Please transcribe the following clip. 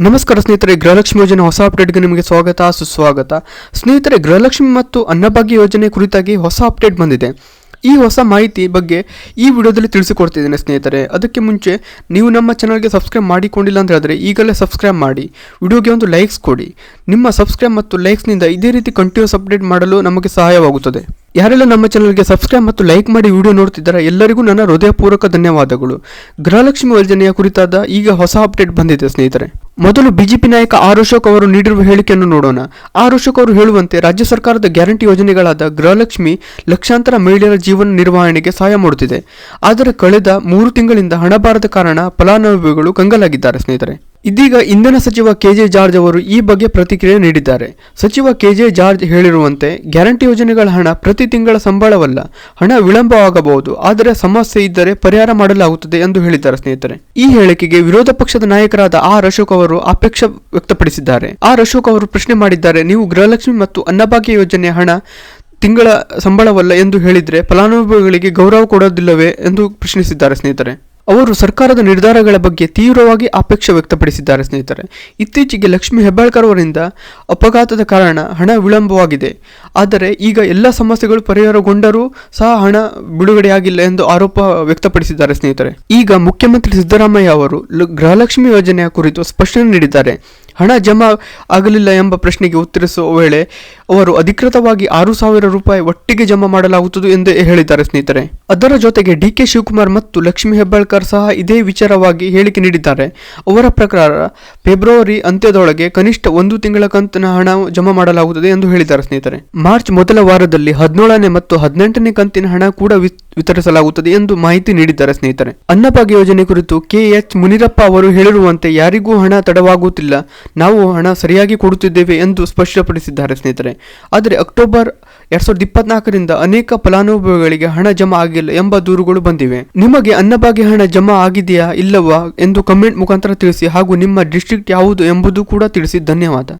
ನಮಸ್ಕಾರ ಸ್ನೇಹಿತರೆ, ಗೃಹಲಕ್ಷ್ಮಿ ಯೋಜನೆ ಹೊಸ ಅಪ್ಡೇಟ್ಗೆ ನಿಮಗೆ ಸ್ವಾಗತ ಸುಸ್ವಾಗತ. ಸ್ನೇಹಿತರೆ, ಗೃಹಲಕ್ಷ್ಮಿ ಮತ್ತು ಅನ್ನಭಾಗ್ಯ ಯೋಜನೆ ಕುರಿತಾಗಿ ಹೊಸ ಅಪ್ಡೇಟ್ ಬಂದಿದೆ. ಈ ಹೊಸ ಮಾಹಿತಿ ಬಗ್ಗೆ ಈ ವಿಡಿಯೋದಲ್ಲಿ ತಿಳಿಸಿಕೊಡ್ತಿದ್ದೇನೆ ಸ್ನೇಹಿತರೆ. ಅದಕ್ಕೆ ಮುಂಚೆ ನೀವು ನಮ್ಮ ಚಾನಲ್ಗೆ ಸಬ್ಸ್ಕ್ರೈಬ್ ಮಾಡಿಕೊಂಡಿಲ್ಲ ಅಂತ ಹೇಳಿದ್ರೆ ಈಗಲೇ ಸಬ್ಸ್ಕ್ರೈಬ್ ಮಾಡಿ, ವಿಡಿಯೋಗೆ ಒಂದು ಲೈಕ್ಸ್ ಕೊಡಿ. ನಿಮ್ಮ ಸಬ್ಸ್ಕ್ರೈಬ್ ಮತ್ತು ಲೈಕ್ಸ್ನಿಂದ ಇದೇ ರೀತಿ ಕಂಟಿನ್ಯೂಸ್ ಅಪ್ಡೇಟ್ ಮಾಡಲು ನಮಗೆ ಸಹಾಯವಾಗುತ್ತದೆ. ಯಾರೆಲ್ಲ ನಮ್ಮ ಚಾನಲ್ಗೆ ಸಬ್ಸ್ಕ್ರೈಬ್ ಮತ್ತು ಲೈಕ್ ಮಾಡಿ ವಿಡಿಯೋ ನೋಡ್ತಿದ್ದಾರೆ ಎಲ್ಲರಿಗೂ ನನ್ನ ಹೃದಯಪೂರ್ವಕ ಧನ್ಯವಾದಗಳು. ಗೃಹಲಕ್ಷ್ಮಿ ಯೋಜನೆಯ ಕುರಿತಾದ ಈಗ ಹೊಸ ಅಪ್ಡೇಟ್ ಬಂದಿದೆ ಸ್ನೇಹಿತರೆ. ಮೊದಲು ಬಿಜೆಪಿ ನಾಯಕ ಆರ್ ಅಶೋಕ್ ಅವರು ನೀಡಿರುವ ಹೇಳಿಕೆಯನ್ನು ನೋಡೋಣ. ಆರ್ ಅಶೋಕ್ ಅವರು ಹೇಳುವಂತೆ ರಾಜ್ಯ ಸರ್ಕಾರದ ಗ್ಯಾರಂಟಿ ಯೋಜನೆಗಳಾದ ಗೃಹಲಕ್ಷ್ಮಿ ಲಕ್ಷಾಂತರ ಮಹಿಳೆಯರ ಜೀವನ ನಿರ್ವಹಣೆಗೆ ಸಹಾಯ ಮಾಡುತ್ತಿದೆ. ಆದರೆ ಕಳೆದ 3 ತಿಂಗಳಿಂದ ಹಣ ಬಾರದ ಕಾರಣ ಫಲಾನುಭವಿಗಳು ಕಂಗಾಲಾಗಿದ್ದಾರೆ ಸ್ನೇಹಿತರೆ. ಇದೀಗ ಇಂಧನ ಸಚಿವ ಕೆಜೆ ಜಾರ್ಜ್ ಅವರು ಈ ಬಗ್ಗೆ ಪ್ರತಿಕ್ರಿಯೆ ನೀಡಿದ್ದಾರೆ. ಸಚಿವ ಕೆಜೆ ಜಾರ್ಜ್ ಹೇಳಿರುವಂತೆ, ಗ್ಯಾರಂಟಿ ಯೋಜನೆಗಳ ಹಣ ಪ್ರತಿ ತಿಂಗಳ ಸಂಬಳವಲ್ಲ, ಹಣ ವಿಳಂಬವಾಗಬಹುದು, ಆದರೆ ಸಮಸ್ಯೆ ಇದ್ದರೆ ಪರಿಹಾರ ಮಾಡಲಾಗುತ್ತದೆ ಎಂದು ಹೇಳಿದ್ದಾರೆ ಸ್ನೇಹಿತರೆ. ಈ ಹೇಳಿಕೆಗೆ ವಿರೋಧ ಪಕ್ಷದ ನಾಯಕರಾದ ಆರ್ ಅಶೋಕ್ ಅವರು ಆಕ್ಷೇಪ ವ್ಯಕ್ತಪಡಿಸಿದ್ದಾರೆ. ಆರ್ ಅಶೋಕ್ ಅವರು ಪ್ರಶ್ನೆ ಮಾಡಿದ್ದಾರೆ, ನೀವು ಗೃಹಲಕ್ಷ್ಮಿ ಮತ್ತು ಅನ್ನಭಾಗ್ಯ ಯೋಜನೆ ಹಣ ತಿಂಗಳ ಸಂಬಳವಲ್ಲ ಎಂದು ಹೇಳಿದ್ರೆ ಫಲಾನುಭವಿಗಳಿಗೆ ಗೌರವ ಕೊಡೋದಿಲ್ಲವೇ ಎಂದು ಪ್ರಶ್ನಿಸಿದ್ದಾರೆ ಸ್ನೇಹಿತರೆ. ಅವರು ಸರ್ಕಾರದ ನಿರ್ಧಾರಗಳ ಬಗ್ಗೆ ತೀವ್ರವಾಗಿ ಆಕ್ಷೇಪ ವ್ಯಕ್ತಪಡಿಸಿದ್ದಾರೆ ಸ್ನೇಹಿತರೆ. ಇತ್ತೀಚೆಗೆ ಲಕ್ಷ್ಮೀ ಹೆಬ್ಬಾಳ್ಕರ್ ಅವರಿಂದ ಅಪಘಾತದ ಕಾರಣ ಹಣ ವಿಳಂಬವಾಗಿದೆ. ಆದರೆ ಈಗ ಎಲ್ಲ ಸಮಸ್ಯೆಗಳು ಪರಿಹಾರಗೊಂಡರೂ ಸಹ ಹಣ ಬಿಡುಗಡೆಯಾಗಿಲ್ಲ ಎಂದು ಆರೋಪ ವ್ಯಕ್ತಪಡಿಸಿದ್ದಾರೆ ಸ್ನೇಹಿತರೆ. ಈಗ ಮುಖ್ಯಮಂತ್ರಿ ಸಿದ್ದರಾಮಯ್ಯ ಅವರು ಗೃಹಲಕ್ಷ್ಮಿ ಯೋಜನೆಯ ಕುರಿತು ಸ್ಪಷ್ಟನೆ ನೀಡಿದ್ದಾರೆ. ಹಣ ಜಮಾ ಆಗಲಿಲ್ಲ ಎಂಬ ಪ್ರಶ್ನೆಗೆ ಉತ್ತರಿಸುವ ವೇಳೆ ಅವರು ಅಧಿಕೃತವಾಗಿ 6,000 ರೂಪಾಯಿ ಒಟ್ಟಿಗೆ ಜಮಾ ಮಾಡಲಾಗುತ್ತದೆ ಎಂದು ಹೇಳಿದ್ದಾರೆ ಸ್ನೇಹಿತರೆ. ಅದರ ಜೊತೆಗೆ ಡಿಕೆ ಶಿವಕುಮಾರ್ ಮತ್ತು ಲಕ್ಷ್ಮೀ ಹೆಬ್ಬಾಳ್ಕರ್ ಸಹ ಇದೇ ವಿಚಾರವಾಗಿ ಹೇಳಿಕೆ ನೀಡಿದ್ದಾರೆ. ಅವರ ಪ್ರಕಾರ ಫೆಬ್ರವರಿ ಅಂತ್ಯದೊಳಗೆ ಕನಿಷ್ಠ 1 ತಿಂಗಳ ಕಂತಿನ ಹಣ ಜಮಾ ಮಾಡಲಾಗುತ್ತದೆ ಎಂದು ಹೇಳಿದ್ದಾರೆ ಸ್ನೇಹಿತರೆ. ಮಾರ್ಚ್ ಮೊದಲ ವಾರದಲ್ಲಿ 17ನೇ ಮತ್ತು 18ನೇ ಕಂತಿನ ಹಣ ಕೂಡ ವಿತರಿಸಲಾಗುತ್ತದೆ ಎಂದು ಮಾಹಿತಿ ನೀಡಿದ್ದಾರೆ ಸ್ನೇಹಿತರೆ. ಅನ್ನಭಾಗ್ಯ ಯೋಜನೆ ಕುರಿತು KH ಮುನಿರಪ್ಪ ಅವರು ಹೇಳಿರುವಂತೆ, ಯಾರಿಗೂ ಹಣ ತಡವಾಗುತ್ತಿಲ್ಲ, ನಾವು ಹಣ ಸರಿಯಾಗಿ ಕೊಡುತ್ತಿದ್ದೇವೆ ಎಂದು ಸ್ಪಷ್ಟಪಡಿಸಿದ್ದಾರೆ ಸ್ನೇಹಿತರೆ. ಆದರೆ ಅಕ್ಟೋಬರ್ 2024ರಿಂದ ಅನೇಕ ಫಲಾನುಭವಿಗಳಿಗೆ ಹಣ ಜಮಾ ಆಗಿಲ್ಲ ಎಂಬ ದೂರುಗಳು ಬಂದಿವೆ. ನಿಮಗೆ ಅನ್ನಭಾಗ್ಯ ಹಣ ಜಮಾ ಆಗಿದೆಯಾ ಇಲ್ಲವಾ ಎಂದು ಕಮೆಂಟ್ ಮುಖಾಂತರ ತಿಳಿಸಿ, ಹಾಗೂ ನಿಮ್ಮ ಡಿಸ್ಟ್ರಿಕ್ಟ್ ಯಾವುದು ಎಂಬುದು ಕೂಡ ತಿಳಿಸಿ. ಧನ್ಯವಾದ.